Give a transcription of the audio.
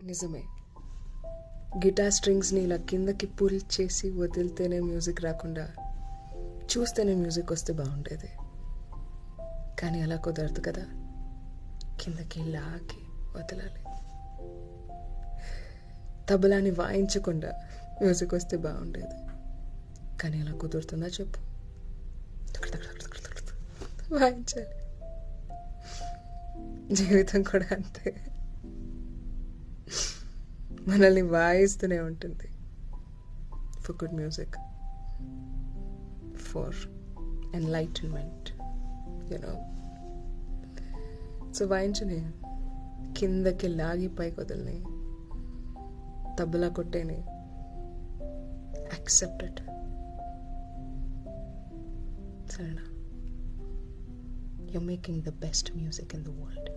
నిజమే. గిటార్ స్ట్రింగ్స్ని ఇలా కిందకి పుల్ చేసి వదిలితేనే మ్యూజిక్ రాకుండా చూస్తేనే మ్యూజిక్ వస్తే బాగుండేది. కానీ అలా కుదరదు కదా, కిందకి లాగి వదలాలి. తబలాని వాయించకుండా మ్యూజిక్ వస్తే బాగుండేది, కానీ అలా కుదురుతుందా చెప్పు? వాయించాలి. జీవితం కూడా అంతే, మనల్ని వాయిస్తూనే ఉంటుంది. For good music, for enlightenment, you know. So వాయించని, కిందకి లాగి పైకి వదిలిని, తబలా కొట్టేని, యాక్సెప్ట్ ఇట్. సరేనా? You're making the best music in the world.